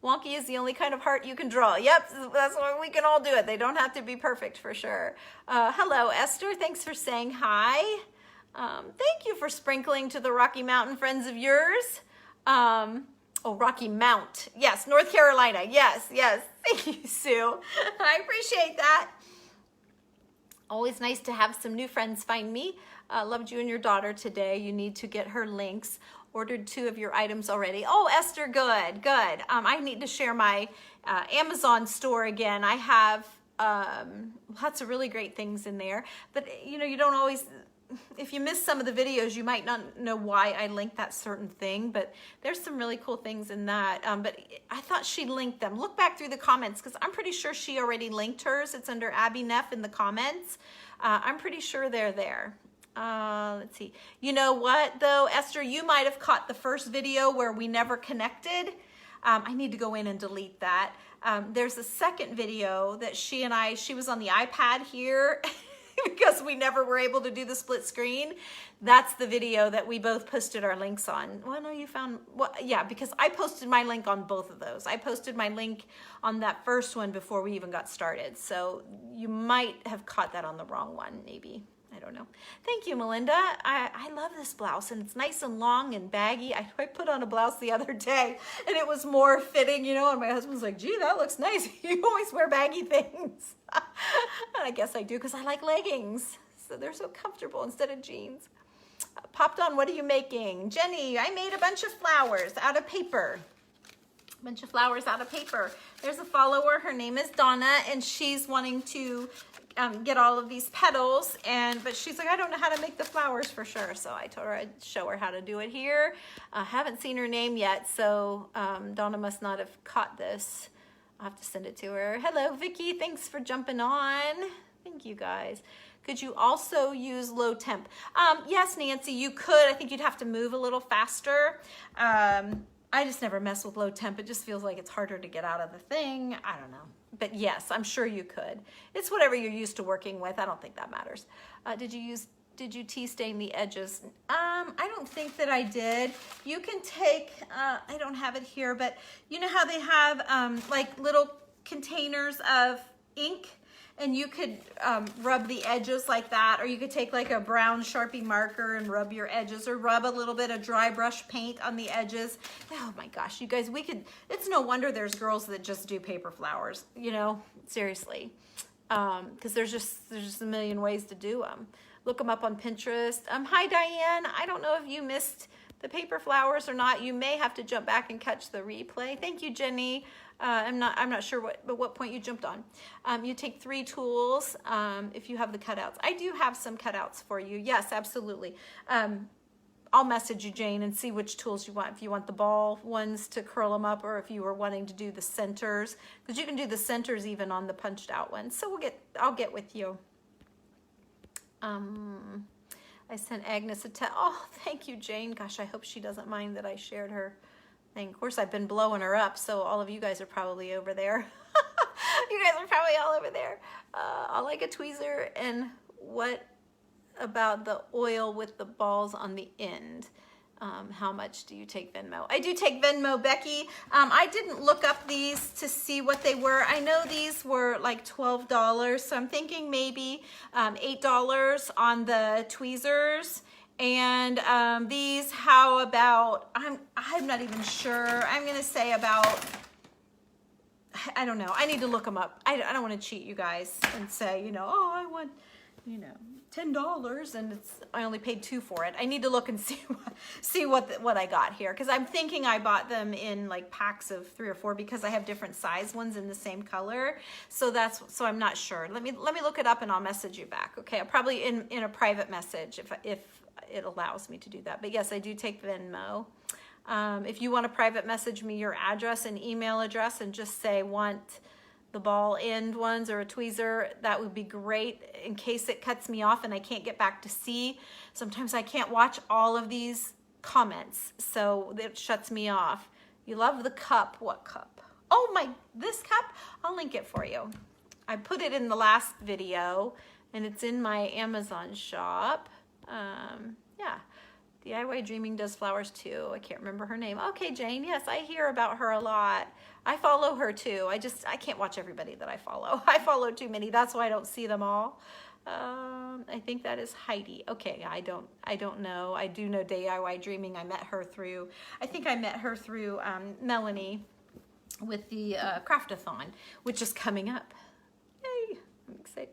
Wonky is the only kind of heart you can draw. Yep, that's why we can all do it. They don't have to be perfect for sure. Hello, Esther. Thanks for saying hi. Thank you for sprinkling to the Rocky Mountain friends of yours. Oh, Rocky Mount. Yes, North Carolina. Yes. Thank you, Sue. I appreciate that. Always nice to have some new friends find me. Loved you and your daughter today. You need to get her links. Ordered 2 of your items already. Oh, Esther, good. I need to share my Amazon store again. I have lots of really great things in there, but you know, you don't always, if you miss some of the videos, you might not know why I linked that certain thing, but there's some really cool things in that. But I thought she linked them. Look back through the comments, because I'm pretty sure she already linked hers. It's under Abby Neff in the comments. I'm pretty sure they're there. Let's see. You know what though, Esther, you might have caught the first video where we never connected. I need to go in and delete that. There's a second video that she was on the iPad here because we never were able to do the split screen. That's the video that we both posted our links on. Well, no, you found, well, yeah, because I posted my link on both of those. I posted my link on that first one before we even got started. So you might have caught that on the wrong one, maybe. I don't know. Thank you, Melinda. I love this blouse, and it's nice and long and baggy. I put on a blouse the other day, and it was more fitting, you know, and my husband's like, gee, that looks nice. You always wear baggy things. And I guess I do because I like leggings. So they're so comfortable instead of jeans. Popped on, what are you making? Jenny, I made a bunch of flowers out of paper. A bunch of flowers out of paper. There's a follower. Her name is Donna, and she's wanting to get all of these petals, but she's like, I don't know how to make the flowers for sure. So I told her I'd show her how to do it here. I haven't seen her name yet, so Donna must not have caught this. I'll have to send it to her. Hello, Vicky. Thanks for jumping on. Thank you, guys. Could you also use low temp? Yes, Nancy, you could. I think you'd have to move a little faster. I just never mess with low temp. It just feels like it's harder to get out of the thing. I don't know. But yes, I'm sure you could. It's whatever you're used to working with. I don't think that matters. Did you tea stain the edges? I don't think that I did. You can take, I don't have it here, but you know how they have like little containers of ink, and you could rub the edges like that, or you could take like a brown Sharpie marker and rub your edges, or rub a little bit of dry brush paint on the edges. Oh my gosh, you guys, it's no wonder there's girls that just do paper flowers, you know, seriously. Because there's just a million ways to do them. Look them up on Pinterest. Hi Diane, I don't know if you missed the paper flowers or not. You may have to jump back and catch the replay. Thank you, Jenny. I'm not sure what point you jumped on. You take 3 tools if you have the cutouts. I do have some cutouts for you. Yes, absolutely. I'll message you, Jane, and see which tools you want. If you want the ball ones to curl them up, or if you were wanting to do the centers, because you can do the centers even on the punched out ones. So I'll get with you. I sent Agnes a text. Oh, thank you, Jane. Gosh, I hope she doesn't mind that I shared her thing. Of course, I've been blowing her up, so all of you guys are probably over there. You guys are probably all over there. I like a tweezer. And what about the oil with the balls on the end? How much do you take Venmo? I do take Venmo, Becky. I didn't look up these to see what they were. I know these were like $12, so I'm thinking maybe $8 on the tweezers. And these, how about, I'm not even sure. I'm gonna say about, I don't know. I need to look them up. I don't want to cheat you guys and say, you know, oh, I want, you know, $10 and I only paid $2 for it. I need to look and see what I got here, because I'm thinking I bought them in like packs of 3 or 4, because I have different size ones in the same color. So I'm not sure. Let me look it up and I'll message you back. Okay, I'll probably in a private message if it allows me to do that. But yes, I do take Venmo. If you want to private message me your address and email address and just say want the ball end ones or a tweezer, that would be great, in case it cuts me off and I can't get back to see. Sometimes I can't watch all of these comments, so it shuts me off. You love the cup. What cup? Oh, this cup? I'll link it for you. I put it in the last video and it's in my Amazon shop. Yeah. DIY Dreaming does flowers too. I can't remember her name. Okay, Jane. Yes, I hear about her a lot. I follow her too. I can't watch everybody that I follow. I follow too many. That's why I don't see them all. I think that is Heidi. Okay, I don't know. I do know DIY Dreaming. I met her through Melanie with the Craftathon, which is coming up. Yay, I'm excited.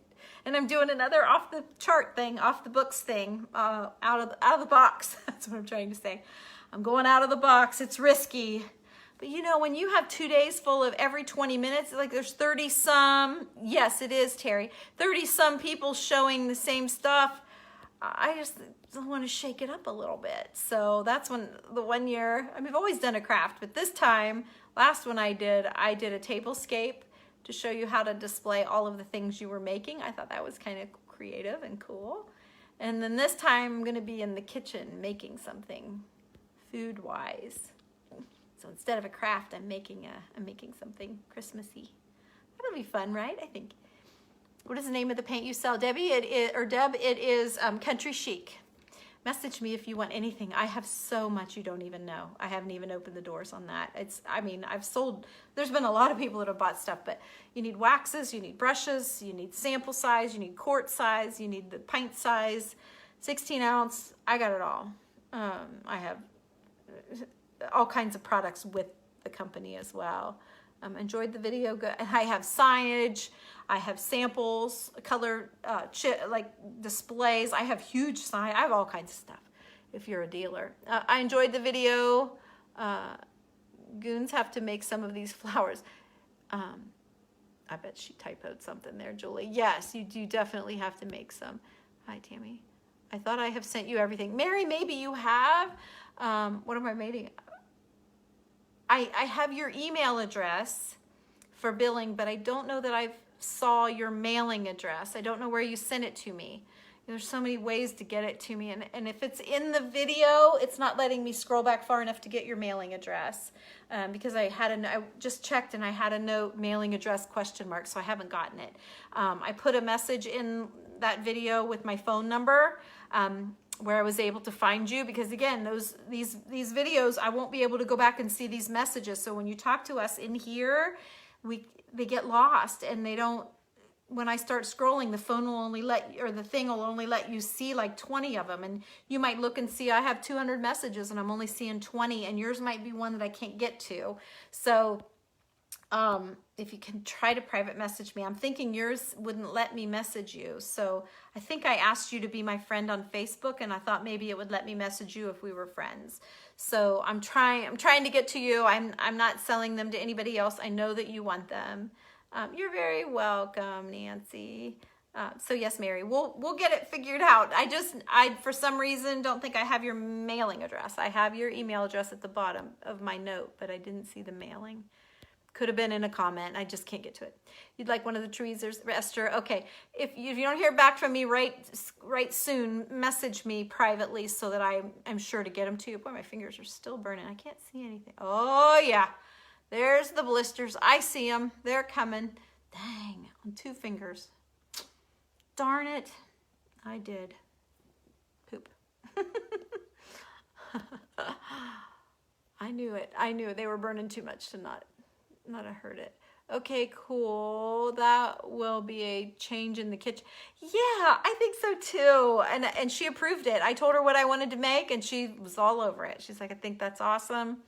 And I'm doing another off the chart thing, off the books thing, out of the box. That's what I'm trying to say. I'm going out of the box. It's risky. But you know, when you have 2 days full of every 20 minutes, like there's 30 some, yes, it is, Terry, 30 some people showing the same stuff. I just want to shake it up a little bit. So that's when the 1 year, I mean, I've always done a craft, but this time, last one I did a tablescape to show you how to display all of the things you were making. I thought that was kind of creative and cool. And then this time I'm gonna be in the kitchen making something food-wise. So instead of a craft, I'm making something Christmassy. That'll be fun, right? I think. What is the name of the paint you sell? Debbie, Deb, it is Country Chic. Message me if you want anything. I have so much you don't even know. I haven't even opened the doors on that. I mean, I've sold, there's been a lot of people that have bought stuff, but you need waxes, you need brushes, you need sample size, you need quart size, you need the pint size, 16 ounce. I got it all. I have all kinds of products with the company as well. Enjoyed the video. Good. I have signage. I have samples, color, like displays. I have huge sign. I have all kinds of stuff if you're a dealer. I enjoyed the video. Goons have to make some of these flowers. I bet she typoed something there, Julie. Yes, you do definitely have to make some. Hi, Tammy. I thought I have sent you everything. Mary, maybe you have. What am I making? I have your email address for billing, but I don't know that I saw your mailing address. I don't know where you sent it to me. There's so many ways to get it to me, and if it's in the video, it's not letting me scroll back far enough to get your mailing address, because I just checked and I had a note, mailing address ? So I haven't gotten it. I put a message in that video with my phone number, where I was able to find you, because again, these videos, I won't be able to go back and see these messages. So when you talk to us in here, they get lost, and they don't, when I start scrolling, the phone will only the thing will only let you see like 20 of them. And you might look and see I have 200 messages and I'm only seeing 20, and yours might be one that I can't get to. So if you can try to private message me. I'm thinking yours wouldn't let me message you. So I think I asked you to be my friend on Facebook, and I thought maybe it would let me message you if we were friends. So I'm trying to get to you. I'm not selling them to anybody else. I know that you want them. You're very welcome, Nancy. So yes, Mary, we'll get it figured out. I for some reason don't think I have your mailing address. I have your email address at the bottom of my note, but I didn't see the mailing. Could have been in a comment. I just can't get to it. You'd like one of the tweezers, Esther? Okay. If you don't hear back from me right soon, message me privately so that I'm sure to get them to you. Boy, my fingers are still burning. I can't see anything. Oh, yeah. There's the blisters. I see them. They're coming. Dang, on 2 fingers. Darn it. I did. Poop. I knew it. I knew it. They were burning too much to not have heard it. Okay, cool. That will be a change in the kitchen. Yeah, I think so too. And she approved it. I told her what I wanted to make, and she was all over it. She's like, I think that's awesome,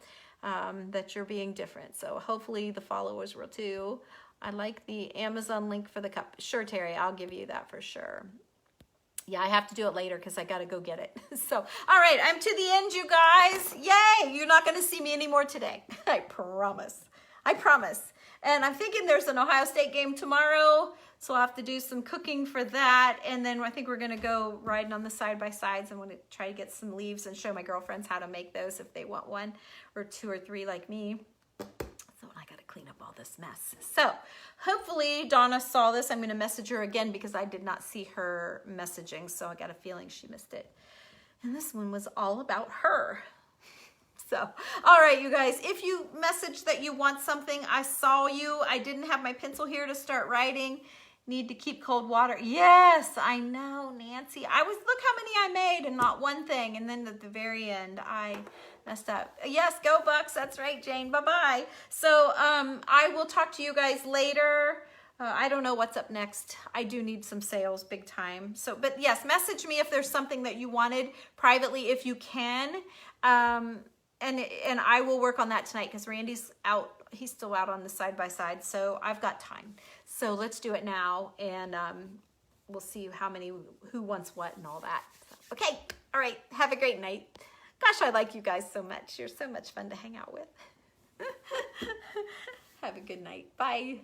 that you're being different. So hopefully the followers will too. I like the Amazon link for the cup. Sure, Terry, I'll give you that for sure. Yeah, I have to do it later because I got to go get it. So, all right, I'm to the end, you guys. Yay, you're not going to see me anymore today. I promise. I promise. And I'm thinking there's an Ohio State game tomorrow, so I'll have to do some cooking for that. And then I think we're going to go riding on the side-by-sides. I'm going to try to get some leaves and show my girlfriends how to make those if they want one, or 2 or 3 like me. So I got to clean up all this mess. So hopefully Donna saw this. I'm going to message her again because I did not see her messaging, so I got a feeling she missed it. And this one was all about her. So, all right, you guys, if you message that you want something, I saw you. I didn't have my pencil here to start writing. Need to keep cold water. Yes, I know, Nancy. Look how many I made and not one thing. And then at the very end, I messed up. Yes, go Bucks. That's right, Jane. Bye-bye. So I will talk to you guys later. I don't know what's up next. I do need some sales big time. So, but yes, message me if there's something that you wanted privately if you can. And I will work on that tonight because Randy's out. He's still out on the side-by-side, so I've got time. So let's do it now, and we'll see who wants what and all that. So, okay, all right, have a great night. Gosh, I like you guys so much. You're so much fun to hang out with. Have a good night. Bye.